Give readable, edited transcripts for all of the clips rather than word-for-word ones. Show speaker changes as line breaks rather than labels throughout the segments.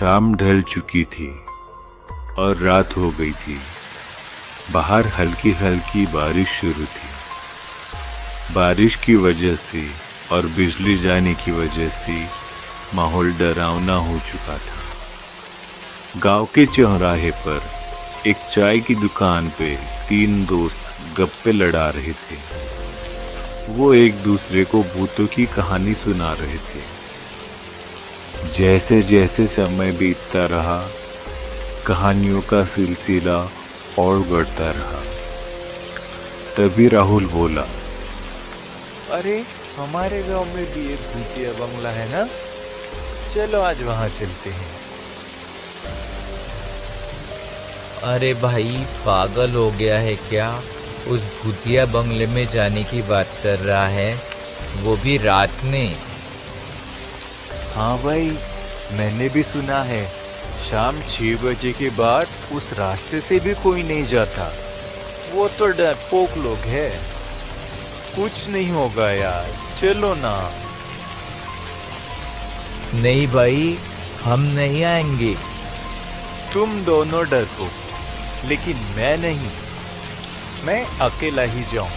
शाम ढल चुकी थी और रात हो गई थी। बाहर हल्की हल्की बारिश शुरू थी। बारिश की वजह से और बिजली जाने की वजह से माहौल डरावना हो चुका था। गांव के चौराहे पर एक चाय की दुकान पे 3 दोस्त गप्पे लड़ा रहे थे। वो एक दूसरे को भूतों की कहानी सुना रहे थे। जैसे जैसे समय बीतता रहा, कहानियों का सिलसिला और बढ़ता रहा। तभी राहुल बोला,
अरे हमारे गांव में भी एक भूतिया बंगला है ना, चलो आज वहां चलते हैं।
अरे भाई पागल हो गया है क्या? उस भूतिया बंगले में जाने की बात कर रहा है, वो भी रात में।
हाँ भाई, मैंने भी सुना है शाम 6 बजे के बाद उस रास्ते से भी कोई नहीं जाता। वो तो डरपोक लोग है। कुछ नहीं होगा यार, चलो ना।
नहीं भाई, हम नहीं आएंगे।
तुम दोनों डरपोक, लेकिन मैं नहीं। मैं अकेला ही जाऊं।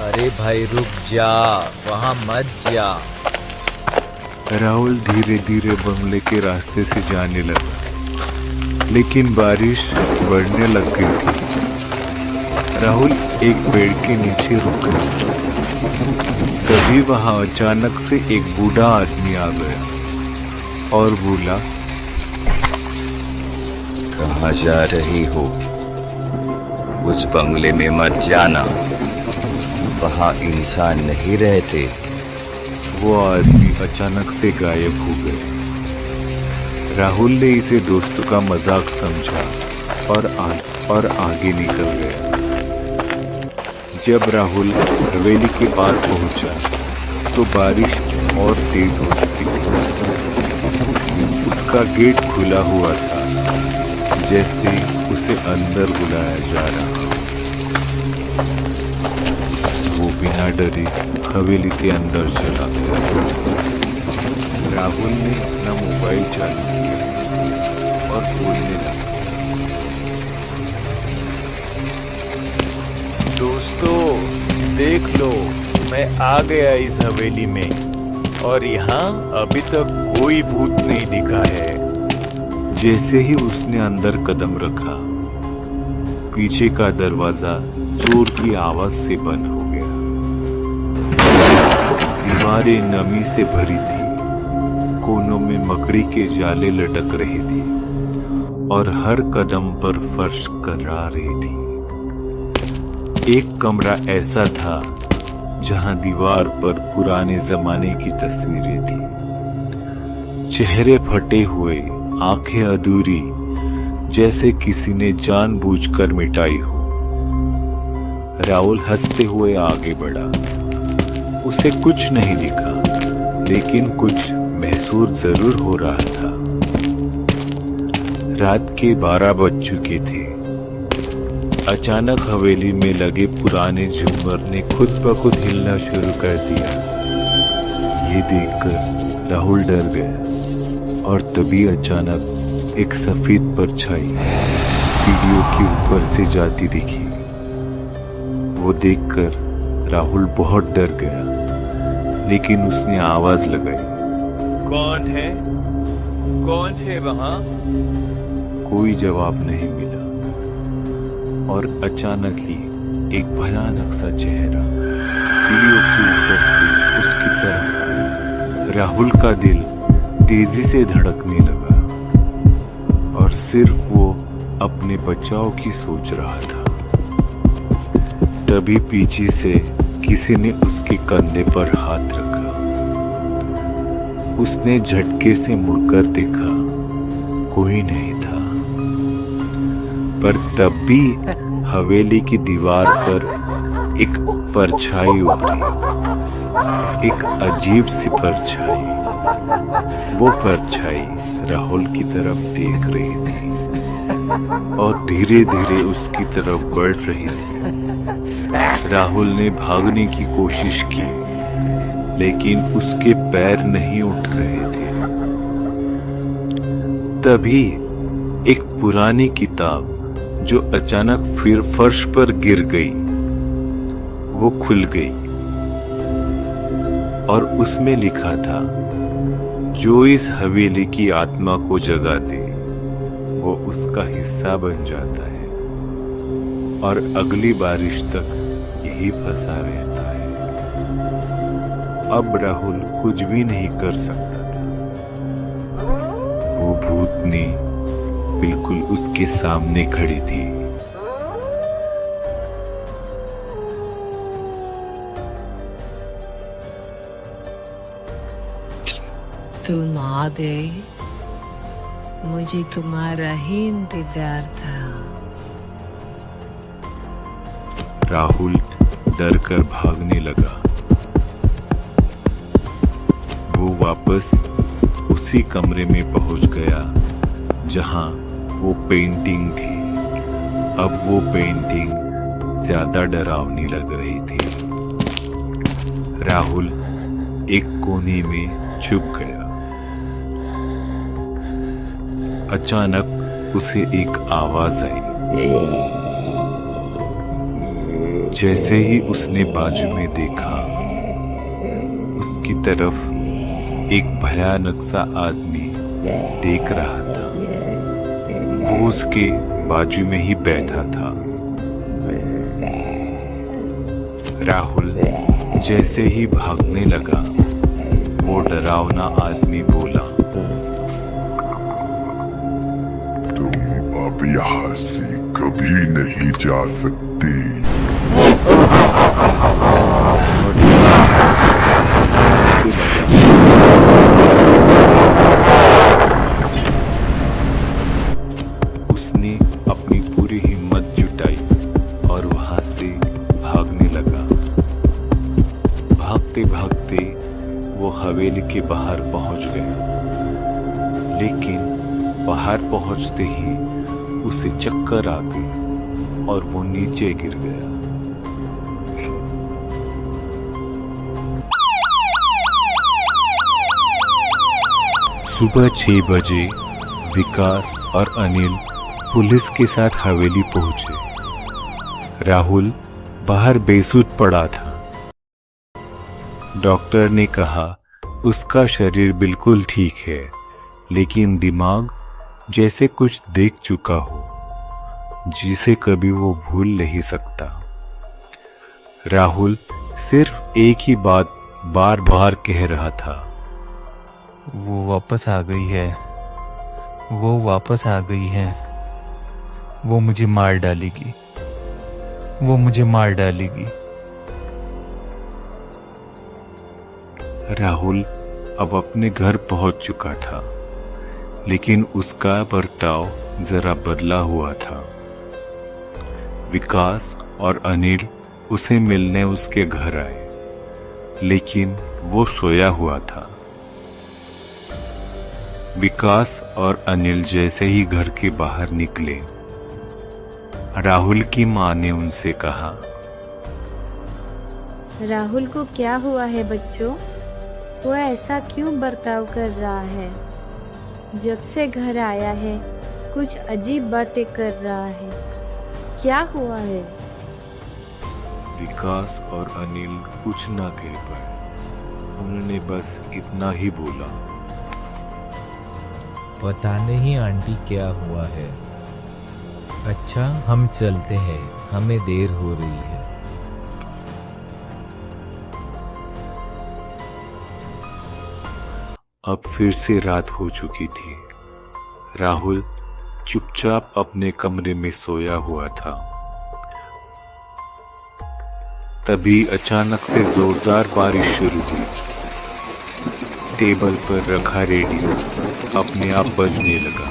अरे भाई रुक जा, वहां मत जा।
राहुल धीरे धीरे बंगले के रास्ते से जाने लगा, लेकिन बारिश बढ़ने लग गई थी। राहुल एक पेड़ के नीचे रुक गया। तभी वहां अचानक से एक बूढ़ा आदमी आ गया और बोला,
कहाँ जा रही हो? उस बंगले में मत जाना, वहाँ इंसान नहीं रहते।
वो आदमी अचानक से गायब हो गए। राहुल ने इसे दोस्तों का मजाक समझा और आगे निकल गया। जब राहुल हवेली के पास पहुंचा तो बारिश और तेज हो चुकी थी। उसका गेट खुला हुआ था, जैसे उसे अंदर बुलाया जा रहा। वो बिना डरे हवेली के अंदर चला गया। राहुल ने अपना मोबाइल चालू किया और बोलने लगा,
दोस्तों देख लो, मैं आ गया इस हवेली में और यहाँ अभी तक कोई भूत नहीं दिखा है।
जैसे ही उसने अंदर कदम रखा, पीछे का दरवाजा जोर की आवाज से बंद हो गया। दीवारें नमी से भरी थी, कोनों में मकड़ी के जाले लटक रहे थे और हर कदम पर फर्श कर्रा रही थी। एक कमरा ऐसा था जहां दीवार पर पुराने जमाने की तस्वीरें थी। चेहरे फटे हुए, आंखें अधूरी, जैसे किसी ने जानबूझकर मिटाई हो। राहुल हंसते हुए आगे बढ़ा। उसे कुछ नहीं दिखा, लेकिन कुछ महसूस जरूर हो रहा था। रात के 12 बज चुके थे। अचानक हवेली में लगे पुराने झूमर ने खुद ब खुद हिलना शुरू कर दिया। ये देखकर राहुल डर गया और तभी अचानक एक सफेद परछाई सीढ़ियों के ऊपर से जाती दिखी। वो देखकर राहुल बहुत डर गया, लेकिन उसने आवाज लगाई,
कौन है? कौन है वहाँ?
कोई जवाब नहीं मिला और अचानक ही एक भयानक सा चेहरा सीढ़ियों के ऊपर से उसकी तरफ आया। राहुल का दिल तेजी से धड़कने लगा और सिर्फ वो अपने बचाव की सोच रहा था। तभी पीछे से किसी ने उसके कंधे पर हाथ रखा। उसने झटके से मुड़कर देखा, कोई नहीं था। पर तब भी हवेली की दीवार पर एक परछाई उभरी, एक अजीब सी परछाई। वो परछाई राहुल की तरफ देख रही थी और धीरे धीरे उसकी तरफ बढ़ रही थी। राहुल ने भागने की कोशिश की, लेकिन उसके पैर नहीं उठ रहे थे। तभी एक पुरानी किताब जो अचानक फिर फर्श पर गिर गई, वो खुल गई और उसमें लिखा था, जो इस हवेली की आत्मा को जगा दे वो उसका हिस्सा बन जाता है और अगली बारिश तक यही फंसा रहता है। अब राहुल कुछ भी नहीं कर सकता था। वो भूतनी बिल्कुल उसके सामने खड़ी थी।
तुम आ गए, मुझे तुम्हारा ही इंतजार था।
राहुल डर कर भागने लगा। वो वापस उसी कमरे में पहुंच गया जहां वो पेंटिंग थी। अब वो पेंटिंग ज्यादा डरावनी लग रही थी। राहुल एक कोने में छुप गया। अचानक उसे एक आवाज आई। जैसे ही उसने बाजू में देखा, उसकी तरफ एक भयानक सा आदमी देख रहा था। वो उसके बाजू में ही बैठा था। राहुल जैसे ही भागने लगा, वो डरावना आदमी बोला,
तुम अब यहाँ से कभी नहीं जा सकती।
उसने अपनी पूरी हिम्मत जुटाई और वहां से भागने लगा। भागते भागते वो हवेली के बाहर पहुंच गया। लेकिन बाहर पहुंचते ही उसे चक्कर आ गई और वो नीचे गिर गया। सुबह 6 बजे विकास और अनिल पुलिस के साथ हवेली पहुंचे। राहुल बाहर बेसुध पड़ा था। डॉक्टर ने कहा उसका शरीर बिल्कुल ठीक है, लेकिन दिमाग जैसे कुछ देख चुका हो, जिसे कभी वो भूल नहीं सकता। राहुल सिर्फ एक ही बात बार बार कह रहा था,
वो वापस आ गई है, वो वापस आ गई है, वो मुझे मार डालेगी, वो मुझे मार डालेगी।
राहुल अब अपने घर पहुंच चुका था, लेकिन उसका बर्ताव जरा बदला हुआ था। विकास और अनिल उसे मिलने उसके घर आए, लेकिन वो सोया हुआ था। विकास और अनिल जैसे ही घर के बाहर निकले, राहुल की मां ने उनसे कहा,
राहुल को क्या हुआ है बच्चों? वो ऐसा क्यों बर्ताव कर रहा है? जब से घर आया है कुछ अजीब बातें कर रहा है। क्या हुआ है?
विकास और अनिल कुछ ना कह पाए। उन्होंने बस इतना ही बोला,
पता नहीं आंटी क्या हुआ है। अच्छा हम चलते हैं, हमें देर हो रही है।
अब फिर से रात हो चुकी थी। राहुल चुपचाप अपने कमरे में सोया हुआ था। तभी अचानक से जोरदार बारिश शुरू हुई। टेबल पर रखा रेडियो अपने आप बजने लगा।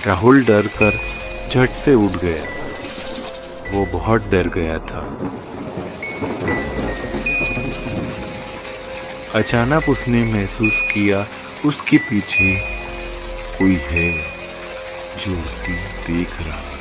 राहुल डर कर झट से उठ गया। वो बहुत डर गया था। अचानक उसने महसूस किया उसके पीछे कोई है जो उसे देख रहा है।